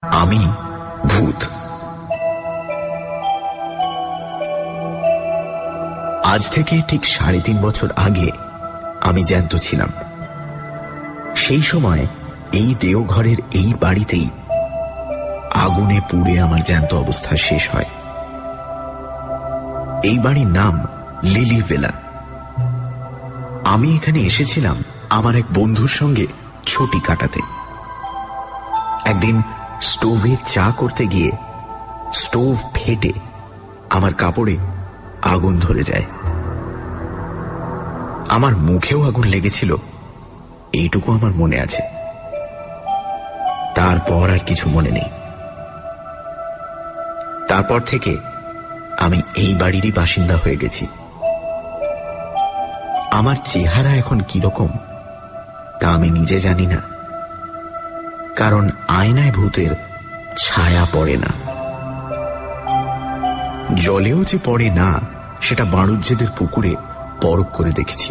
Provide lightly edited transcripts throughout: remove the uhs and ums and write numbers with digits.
আমি ভূত। আজ থেকে ঠিক ৩.৫ বছর আগে আমি জ্যান্ত ছিলাম। সেই সময় এই দেওঘরের এই বাড়িতেই আগুনে পুড়ে আমার জ্যান্ত অবস্থা শেষ হয়। এই বাড়ির নাম লিলি ভিলা। আমি এখানে এসেছিলাম আমার এক বন্ধুর সঙ্গে ছুটি কাটাতে। একদিন স্টোভে চা করতে গিয়ে স্টোভ ফেটে আমার কাপড়ে আগুন ধরে যায়। আমার মুখেও আগুন লেগেছিল, এইটুকু আমার মনে আছে। তারপর আর কিছু মনে নেই। তারপর থেকে আমি এই বাড়িরই বাসিন্দা হয়ে গেছি। আমার চেহারা এখন কিরকম তা আমি নিজে জানি না, কারণ আয়নায় ভূতের ছায়া পড়ে না। জলেও যে পড়ে না সেটা বাণুজ্যেদের পুকুরে পরখ করে দেখেছি।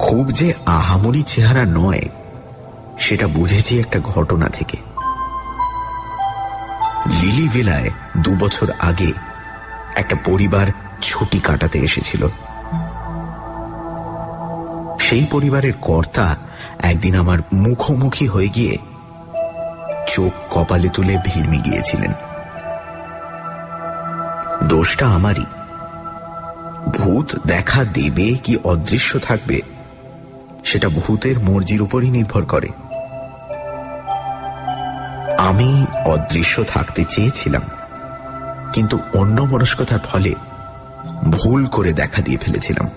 খুব যে আহামরি চেহারা নয় সেটা বুঝেছি একটা ঘটনা থেকে। লিলি ভিলায় ২ বছর আগে একটা পরিবার ছুটি কাটাতে এসেছিল। সেই পরিবারের কর্তা একদিন আমার মুখোমুখি হয়ে গিয়ে চোখ কপালে তুলে ভিড়মি গিয়েছিলেন। দোষটা আমারই। ভূত দেখা দেবে কি অদৃশ্য থাকবে সেটা ভূতের মর্জির উপরই নির্ভর করে। আমি অদৃশ্য থাকতে চেয়েছিলাম, কিন্তু অন্যমনস্কতার ফলে ভুল করে দেখা দিয়ে ফেলেছিলাম।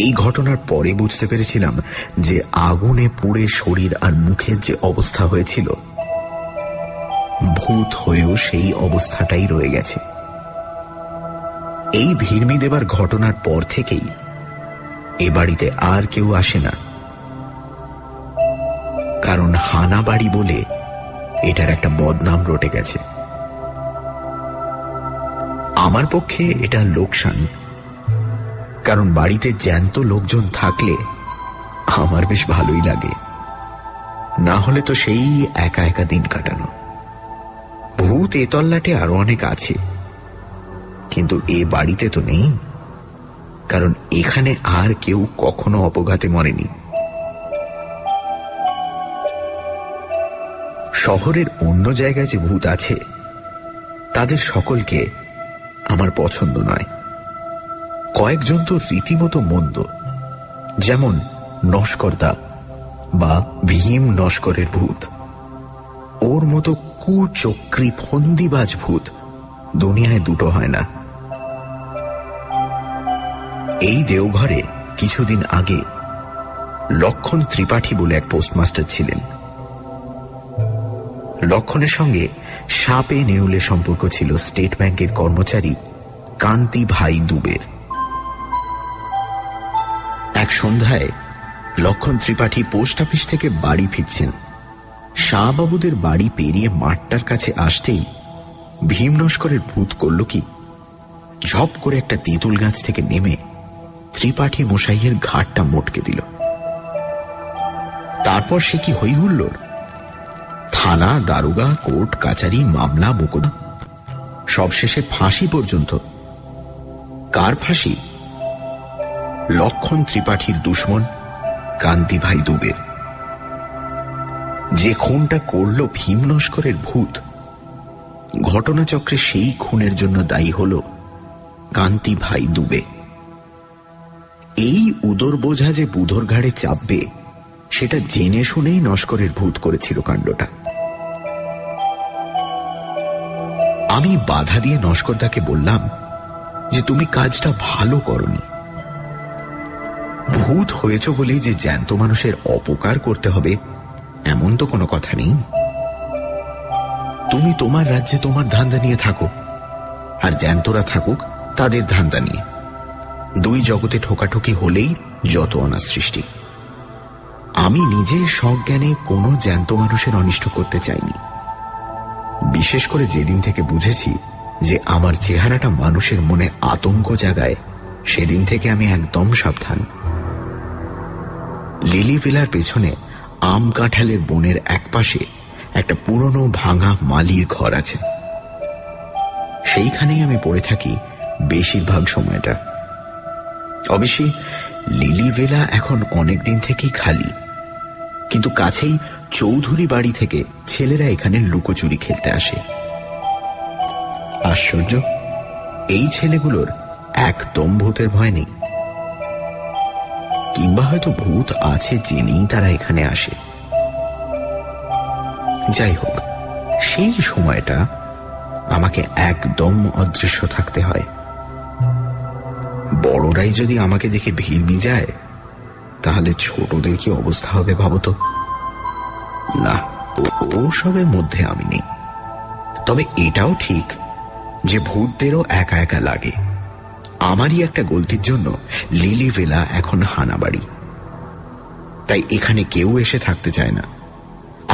এই ঘটনার পরে বুঝতে পেরেছিলাম যে আগুনে পুড়ে শরীর আর মুখের যে অবস্থা হয়েছিল, ভূত হয়েও সেই অবস্থাটাই রয়ে গেছে। এই ভিড়মি দেবার ঘটনার পর থেকেই এ বাড়িতে আর কেউ আসে না, কারণ হানা বাড়ি বলে এটার একটা বদনাম রটে গেছে। আমার পক্ষে এটা লোকসান, কারণ বাড়িতে জ্যান্ত লোকজন থাকলে আমার বেশ ভালোই লাগে। না হলে তো সেই একা একা দিন কাটানো। ভূত এ তল্লাটে আরো অনেক আছে, কিন্তু এ বাড়িতে তো নেই, কারণ এখানে আর কেউ কখনো অপঘাতে মরেনি। শহরের অন্য জায়গায় যে ভূত আছে তাদের সকলকে আমার পছন্দ নয়। কয়েকজন তো রীতিমতো মন্দ, যেমন নস্করদা বা ভীম নস্করের ভূত। ওর মতো কুচক্রী ফন্দিবাজ ভূত দুনিয়ায় দুটো হয় না। এই দেওঘরে কিছুদিন আগে লক্ষণ ত্রিপাঠী বলে এক পোস্টমাস্টার ছিলেন। লক্ষণের সঙ্গে সাপে নেউলে সম্পর্ক ছিল স্টেট ব্যাংকের কর্মচারী কান্তি ভাই দুবের। এক সন্ধ্যায় লক্ষণ ত্রিপাঠী পোস্ট অফিস থেকে বাড়ি ফিরছেন। শাহবাবুদের বাড়ি পেরিয়ে মাঠটার কাছে আসতেই ভীম নস্করের ভূত করল কি, ঝপ করে একটা তেঁতুল গাছ থেকে নেমে ত্রিপাঠী মশাইয়ের ঘাটটা মোটকে দিল। তারপর সে কি হই হুল্লোড়! থানা, দারোগা, কোর্ট কাচারি, মামলা, মোকদ্দমা, সবশেষে ফাঁসি পর্যন্ত। কার ফাঁসি? লক্ষণ ত্রিপাঠীর দুশমন কান্তি ভাই দুবের। যে খুনটা করল ভীম নস্করের ভূত, ঘটনাচক্রে সেই খুনের জন্য দায়ী হল কান্তি ভাই দুবে। এই উদর বোঝা যে বুধর ঘাড়ে চাপবে সেটা জেনে শুনেই নস্করের ভূত করেছিল কাণ্ডটা। আমি বাধা দিয়ে নস্করদাকে বললাম যে তুমি কাজটা ভালো করনি। ভূত হয়েছ বলেই যে জ্যান্ত মানুষের অপকার করতে হবে এমন তো কোনো কথা নেই। তুমি তোমার রাজ্যে তোমার ধান্দা নিয়ে থাকো, আর জ্যান্তরা থাকুক তাদের ধান্দা নিয়ে। দুই জগতে ঠোকাঠুকি হলেই যত অনার সৃষ্টি। আমি নিজে সজ্ঞানে কোনো জ্যান্ত মানুষের অনিষ্ট করতে চাইনি। বিশেষ করে যেদিন থেকে বুঝেছি যে আমার চেহারাটা মানুষের মনে আতঙ্ক জাগায়, সেদিন থেকে আমি একদম সাবধান। লিলি ভিলার পেছনে আম কাঁঠালের বনের একপাশে একটা পুরনো ভাঙা মালির ঘর আছে। সেইখানেই আমি পড়ে থাকি বেশিরভাগ সময়টা। অবশ্যই লিলি ভিলা এখন অনেক দিন থেকেই খালি, কিন্তু কাছেই চৌধুরী বাড়ি থেকে ছেলেরা এখানে লুকোচুরি খেলতে আসে। আশ্চর্য, এই ছেলেগুলোর একদম ভূতের ভয় নেই, কিংবা হয়তো ভূত আছে জেনেই তারা এখানে আসে। যাই হোক, সেই সময়টা আমাকে একদম অদৃশ্য থাকতে হয়। বড়রাই যদি আমাকে দেখে ভিড় যায়, তাহলে ছোটদের কি অবস্থা হবে ভাবতো। না, ওসবের মধ্যে আমি নেই। তবে এটাও ঠিক যে ভূতদেরও একা একা লাগে। আমারই একটা গলতির জন্য লিলি ভিলা এখন হানাবাড়ি, তাই এখানে কেউ এসে থাকতে চায় না।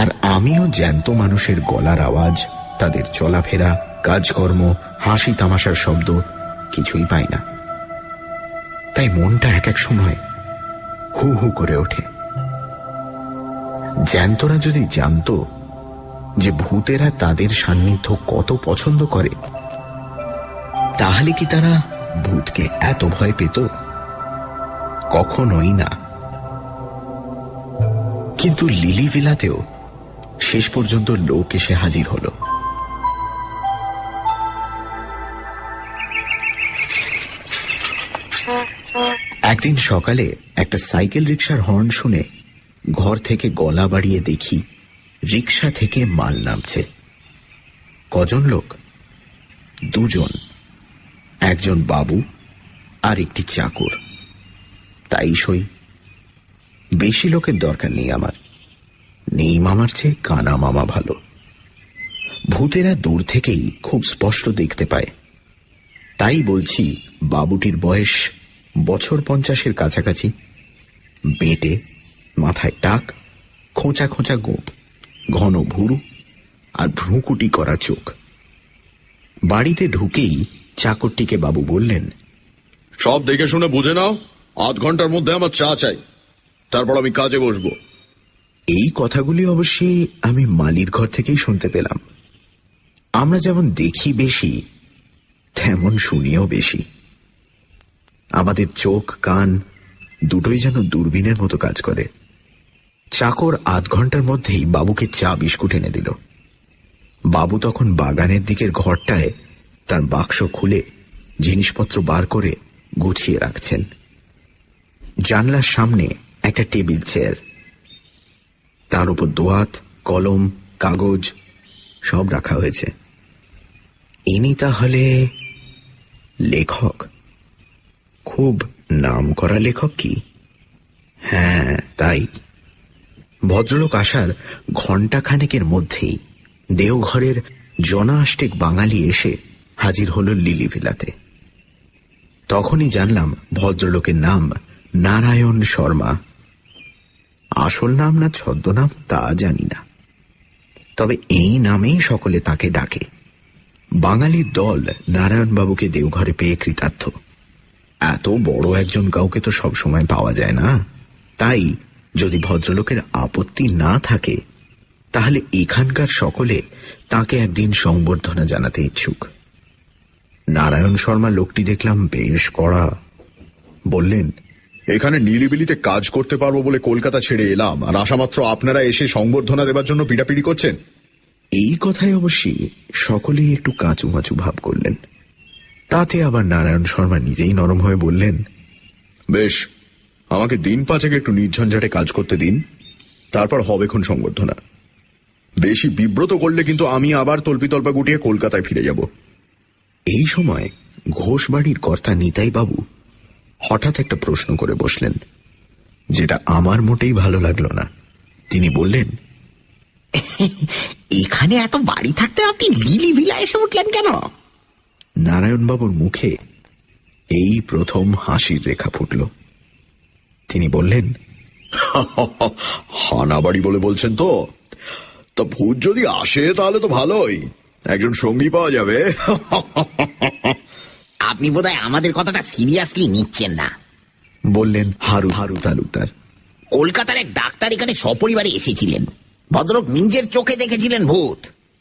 আর আমিও জ্যান্ত মানুষের গলার আওয়াজ, তাদের চলাফেরা, কাজকর্ম, হাসি তামাশার শব্দ কিছুই পাই না। তাই মনটা এক এক সময় হু হু করে ওঠে। জ্যান্তরা যদি জানতো যে ভূতেরা তাদের সান্নিধ্য কত পছন্দ করে, তাহলে কি তারা ভূতকে এত ভয় পেত? কখনোই না। কিন্তু লিলি ভিলাতেও শেষ পর্যন্ত লোক এসে হাজির হল। একদিন সকালে একটা সাইকেল রিকশার হর্ন শুনে ঘর থেকে গলা বাড়িয়ে দেখি রিকশা থেকে মাল নামছে। কজন লোক? দুজন, একজন বাবু আর একটি চাকর। তাই সই, বেশি লোকের দরকার নেই আমার। নেই মামার চেয়ে কানা মামা ভালো। ভূতেরা দূর থেকেই খুব স্পষ্ট দেখতে পায়। তাই বলছি, বাবুটির বয়স বছর 50-এর কাছাকাছি। বেঁটে, মাথায় টাক, খোঁচা খোঁচা গোঁপ, ঘন ভুরু আর ভ্রুকুটি করা চোখ। বাড়িতে ঢুকেই চাকরটিকে বাবু বললেন, সব দেখে শুনে বুঝে নাও, আধ ঘন্টার মধ্যে আমার চা চাই, তারপর আমি কাজে বসবো। এই কথাগুলি অবশ্যই আমি মালির ঘর থেকেই শুনতে পেলাম। আমরা যেমন দেখি বেশি, তেমন শুনিও বেশি। আমাদের চোখ কান দুটোই যেন দূরবীনের মতো কাজ করে। চাকর আধ ঘন্টার মধ্যেই বাবুকে চা বিস্কুট এনে দিল। বাবু তখন বাগানের দিকের ঘরটায় তার বাক্স খুলে জিনিসপত্র বার করে গুছিয়ে রাখছেন। জানলার সামনে একটা টেবিল চেয়ার, তার উপর দোয়াত, কলম, কাগজ সব রাখা হয়েছে। ইনি তাহলে লেখক? খুব নাম করা লেখক কি? হ্যাঁ, তাই। ভদ্রলোক আসার ঘণ্টাখানেকের মধ্যেই দেওঘরের জনাষ্টেক বাঙালি এসে হাজির হল লিলি ভিলাতে। তখনই জানলাম ভদ্রলোকের নাম নারায়ণ শর্মা। আসল নাম না ছদ্মনাম তা জানি না, তবে এই নামেই সকলে তাকে ডাকে। বাঙালির দল নারায়ণবাবুকে দেওঘরে পেয়ে কৃতার্থ। এত বড় একজন কাউকে তো সবসময় পাওয়া যায় না। তাই যদি ভদ্রলোকের আপত্তি না থাকে, তাহলে এখানকার সকলে তাকে একদিন সংবর্ধনা জানাতে ইচ্ছুক। নারায়ণ শর্মা লোকটি দেখলাম বেশ কড়া। বললেন, এখানে নিরিবিলিতে কাজ করতে পারবো বলে কলকাতা ছেড়ে এলাম, আর আসামাত্র আপনারা এসে সংবর্ধনা দেবার জন্য পিটাপিটি করছেন। এই কথায় অবশ্যই সকলেই একটু কাঁচুমাচু ভাব করলেন। তাতে আবার নারায়ণ শর্মা নিজেই নরম হয়ে বললেন, বেশ, আমাকে দিন 5 একটু নির্ঝঞ্ঝাটে কাজ করতে দিন, তারপর হবে এখন সংবর্ধনা। বেশি বিব্রত করলে কিন্তু আমি আবার তল্পিতল্পা গুটিয়ে কলকাতায় ফিরে যাব। এই সময় ঘোষবাড়ির কর্তা নিতাই বাবু হঠাৎ একটা প্রশ্ন করে বসলেন, যেটা আমার মোটেই ভালো লাগলো না। তিনি বললেন, এখানে এত বাড়ি থাকতে আপনি লিলি ভিলা এসে উঠলেন কেন? নারায়ণবাবুর মুখে এই প্রথম হাসির রেখা ফুটল। তিনি বললেন, হানাবাড়ি বলে বলছেন তো? তা ভূত যদি আসে তাহলে তো ভালোই, একজন সঙ্গী পাওয়া যাবে। আপনি বোধহয় আমাদের কথাটা সিরিয়াসলি নিচ্ছেন না, বললেন হারু তালুকদার। কলকাতার এক ডাক্তার এখানে সপরিবারে এসেছিলেন। ভদ্রলোক নিজের চোখে দেখেছিলেন ভূত।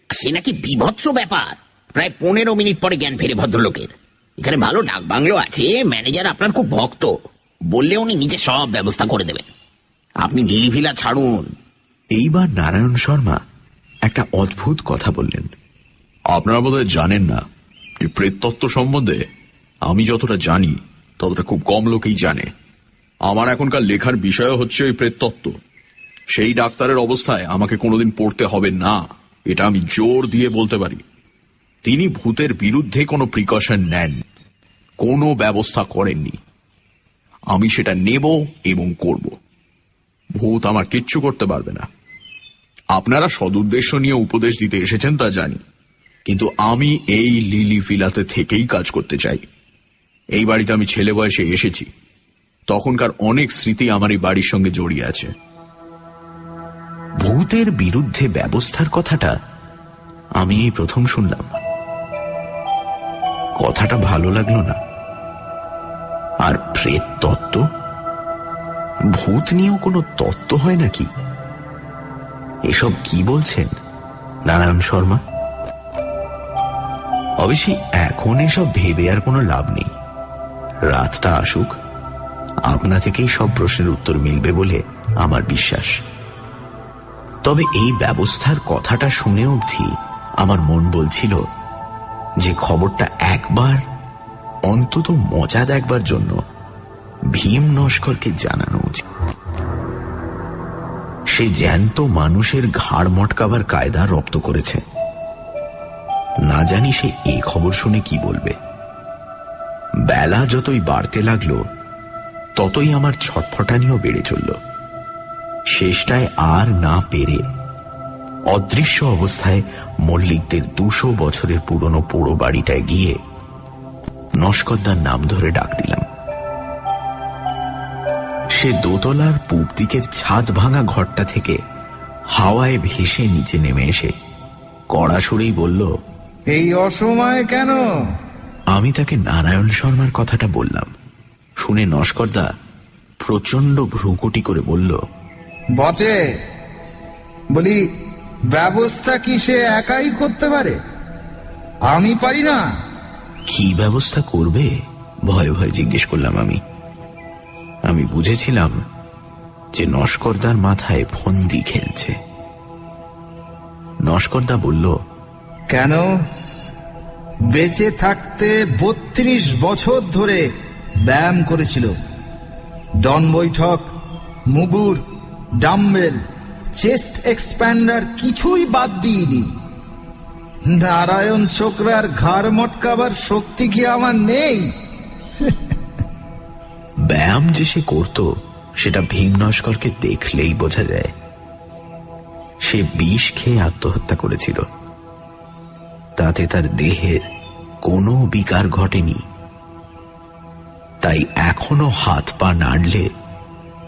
সে নাকি বিভৎস ব্যাপার। প্রায় 15 মিনিট পরে জ্ঞান ফেরে ভদ্রলোকের। এখানে ভালো ডাক বাংলো আছে, ম্যানেজার আপনার খুব ভক্ত, বললে উনি নিজে সব ব্যবস্থা করে দেবেন। আপনি লিলিভিলা ছাড়ুন। এইবার নারায়ণ শর্মা একটা অদ্ভুত কথা বললেন। আপনারা বোধহয় জানেন না এই প্রেততত্ত্ব সম্বন্ধে আমি যতটা জানি ততটা খুব কম লোকেই জানে। আমার এখনকার লেখার বিষয় হচ্ছে এই প্রেততত্ত্ব। সেই ডাক্তারের অবস্থায় আমাকে কোনোদিন পড়তে হবে না, এটা আমি জোর দিয়ে বলতে পারি। তিনি ভূতের বিরুদ্ধে কোনো প্রিকশন নেন, কোনো ব্যবস্থা করেননি। আমি সেটা নেব এবং করব। ভূত আমার কিচ্ছু করতে পারবে না। আপনারা সদুদ্দেশ্য নিয়ে উপদেশ দিতে এসেছেন তা জানি, কিন্তু আমি এই লিলি ভিলাতে থেকেই কাজ করতে চাই। এই বাড়িতে আমি ছেলে বয়সে এসেছি, তখনকার অনেক স্মৃতি আমার এই বাড়ির সঙ্গে জড়িয়ে আছে। ভূতের বিরুদ্ধে ব্যবস্থার কথাটা আমি এই প্রথম শুনলাম। কথাটা ভালো লাগলো না। আর প্রেত তত্ত্ব, ভূত নিয়েও কোনো তত্ত্ব হয় নাকি? এসব কি বলছেন নারায়ণ শর্মা? অবশ্যই এখন এসব ভেবে আর কোনো লাভ নেই। রাতটা আসুক, আপনা থেকেই সব প্রশ্নের উত্তর মিলবে বলে আমার বিশ্বাস। তবে এই ব্যবস্থার কথাটা শুনে অবধি আমার মন বলছিল যে খবরটা একবার অন্তত মজা দেখবার জন্য ভীম নস্করকে জানানো উচিত। সে জ্যান্ত মানুষের ঘাড় মটকাবার কায়দা রপ্ত করেছে। না জানি সে এই খবর শুনে কি বলবে। বেলা যতই বাড়তে লাগলো ততই আমার ছটফটানিও বেড়ে চলল। শেষটায় আর না পেরে অদৃশ্য অবস্থায় মল্লিকদের 200 বছরের পুরনো পোড়ো বাড়িটায় গিয়ে নস্করদার নাম ধরে ডাক দিলাম। সে দোতলার পূব দিকের ছাদ ভাঙা ঘরটা থেকে হাওয়ায় ভেসে নিচে নেমে এসে কড়া সুরেই বলল, এই অসময়ে কেন? আমি তাকে নারায়ণ শর্মার কথাটা বললাম। শুনে নস্করদা প্রচন্ড ভ্রুকুটি করে বলল, বটে, বলি ব্যবস্থা কি সে একাই করতে পারে? আমি পারি না। কি ব্যবস্থা করবে? ভয়ে ভয়ে জিজ্ঞেস করলাম আমি বুঝেছিলাম যে নস্করদার মাথায় ফন্দি খেলছে। নস্করদা বলল, কেন? বেঁচে থাকতে 32 বছর ধরে ব্যায়াম করেছিল। ডন বৈঠক, মুগুর, ডাম্বেল, চেস্ট এক্সপ্যান্ডার কিছুই বাদ দিইনি। নারায়ণ ছোকরার ঘাড় মটকাবার শক্তি কি আমার নেই? ব্যায়াম যে সে করত সেটা ভীম নস্করকে দেখলেই বোঝা যায়। সে বিষ খেয়ে আত্মহত্যা করেছিল। তাতে তার দেহের কোনো বিকার ঘটেনি। তাই এখনো হাত পা নাড়লে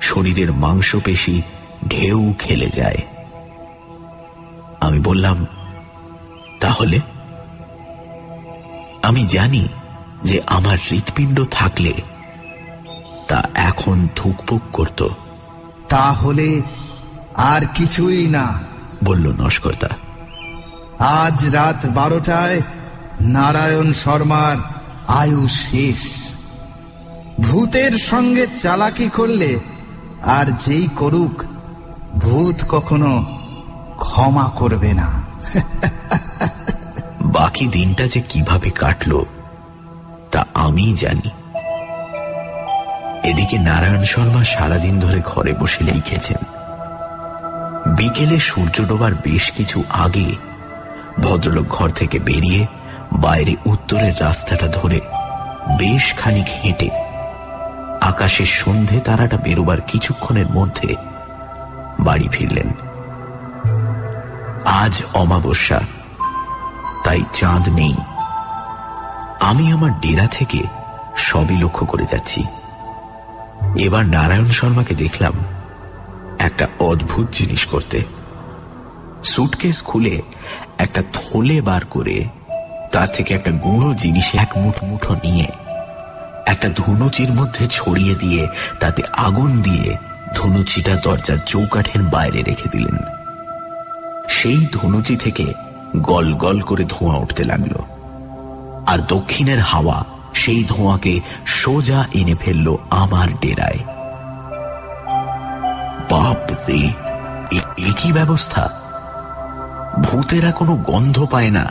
শরীরের মাংসপেশি ঢেউ খেলে যায়। আমি বললাম, তাহলে? আমি জানি যে আমার হৃৎপিণ্ড থাকলে তা এখন ধুকপুক করত। তাহলে আর কিছুই না, বলল নস্করদা। আজ রাত 12টায় নারায়ণ শর্মার আয়ু শেষ। ভূতের সঙ্গে চালাকি করলে আর যেই করুক, ভূত কখনো ক্ষমা করবে না। বাকি দিনটা যে কিভাবে কাটলো তা আমি জানি। এদিকে নারায়ণ শর্মা সারাদিন ধরে ঘরে বসে লিখেছেন। বিকেলে সূর্য ডোবার বেশ কিছু আগে ভদ্রলোক ঘর থেকে বেরিয়ে বাইরে উত্তরের রাস্তাটা ধরে বেশ খানিক হেঁটে আকাশের সন্ধে তারাটা বেরোবার কিছুক্ষণের মধ্যে বাড়ি ফিরলেন। আজ অমাবস্যা, তাই চাঁদ নেই। আমি আমার ডেরা থেকে সবই লক্ষ্য করে যাচ্ছি। এবার নারায়ণ শর্মাকে দেখলাম একটা অদ্ভুত জিনিস করতে। সুটকেস খুলে একটা থলে বার করে তার থেকে একটা গুঁড়ো জিনিস এক মুঠো নিয়ে একটা ধুনুচির মধ্যে ছড়িয়ে দিয়ে তাতে আগুন দিয়ে ধুনুচিটা দরজার চৌকাঠের বাইরে রেখে দিলেন। সেই ধনুচি থেকে গল গল করে ধোঁয়া উঠতে লাগলো, আর দক্ষিণের হাওয়া সেই ধোঁয়াকে সোজা এনে ফেলল আমার ডেরায়। বাপ রে, এ কি ব্যবস্থা! ভূতেরা কোনো গন্ধ পায় না,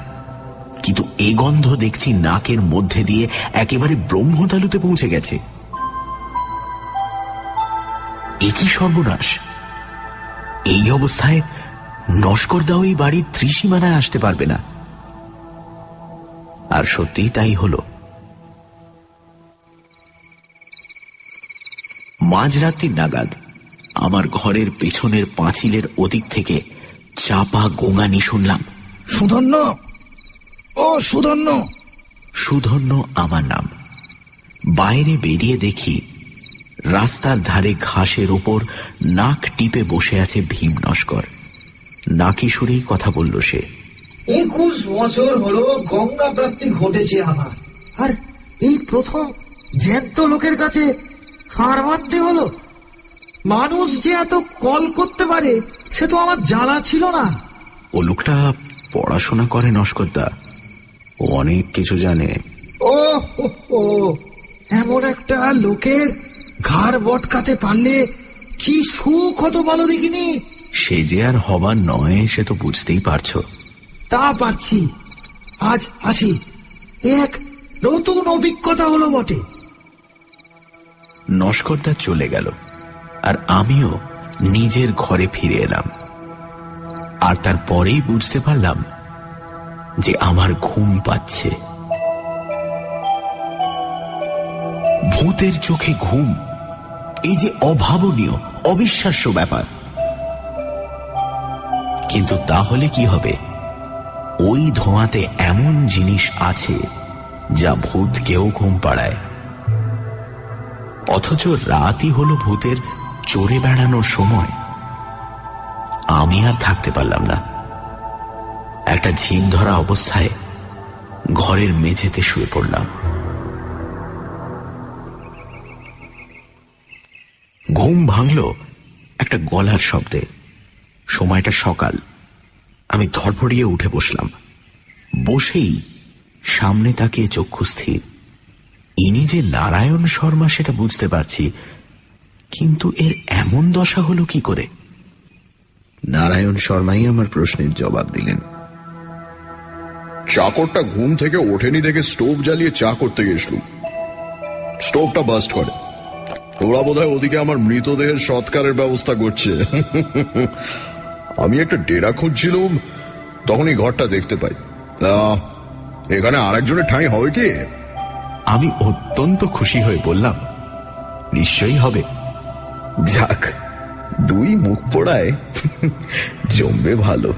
কিন্তু এ গন্ধ দেখছি নাকের মধ্যে দিয়ে একেবারে ব্রহ্মতালুতে পৌঁছে গেছে। এ কি সর্বনাশ! এই অবস্থায় নস্করদাও এই বাড়ির ত্রিসীমানায় আসতে পারবে না। আর সত্যিই তাই হল। মাঝরাত্রি নাগাদ আমার ঘরের পেছনের পাঁচিলের ওদিক থেকে চাপা গোঙানি শুনলাম। সুধন্য, ও সুধন্য! সুধন্য আমার নাম। বাইরে বেরিয়ে দেখি রাস্তার ধারে ঘাসের ওপর নাক টিপে বসে আছে ভীম নস্কর। নাকি সুরেই কথা বলল সে। 21 বছর হলো গঙ্গা প্রাপ্তি ঘটেছে আমার, আর এই প্রথম জ্যান্ত লোকের কাছে হার মানতে হলো। মানুষ যে এত কল করতে পারে সে তো আমার জানা ছিল না। ও লোকটা পড়াশোনা করে নস্করদা, ও অনেক কিছু জানে। ও হো হো, এমন একটা লোকের ঘাড় বটকাতে পারলে কি সুখ হতো বলো দেখিনি। সে যে আর হবার নয় সে তো বুঝতেই পারছো। তা পারছি। আজ আসি, এক নতুন অভিজ্ঞতা হলো বটে। নস্করদা চলে গেল, আর আমিও নিজের ঘরে ফিরে এলাম। আর তারপরেই বুঝতে পারলাম যে আমার ঘুম পাচ্ছে। ভূতের চোখে ঘুম, এই যে অভাবনীয়, অবিশ্বাস্য ব্যাপার। কিন্তু তাহলে কি হবে? ওই ধোঁয়াতে এমন জিনিস আছে যা ভূতকেও ঘুম পাড়ায়। অথচ রাতই হলো ভূতের চড়ে বেড়ানোর সময়। আমি আর থাকতে পারলাম না। একটা ঝিম ধরা অবস্থায় ঘরের মেঝেতে শুয়ে পড়লাম। ঘুম ভাঙল একটা গলার শব্দে। সময়টা সকাল। আমি ধড়ফড়িয়ে উঠে বসলাম। বসেই সামনে তাকিয়ে চক্ষু স্থির। ইনি যে নারায়ণ শর্মা সেটা বুঝতে পারছি, কিন্তু এর এমন দশা হলো কি করে? নারায়ণ শর্মাই আমার প্রশ্নের জবাব দিলেন। চাকরটা ঘুম থেকে ওঠেনি দেখে স্টোভ জ্বালিয়ে চা করতে গেছিল। স্টোভটা বাস্ট করে। ওরা বোধহয় ওদিকে আমার মৃতদেহের সৎকারের ব্যবস্থা করছে। আমি একটা ডেরা খুঁজছিলাম, তখনই ঘরটা দেখতে পাই। এখানে আরেকজনের ঠাঁই হবে কি? আমি অত্যন্ত খুশি হয়ে বললাম, নিশ্চয়ই হবে। যাক, দুই মুখ পোড়ায় জমবে ভালো।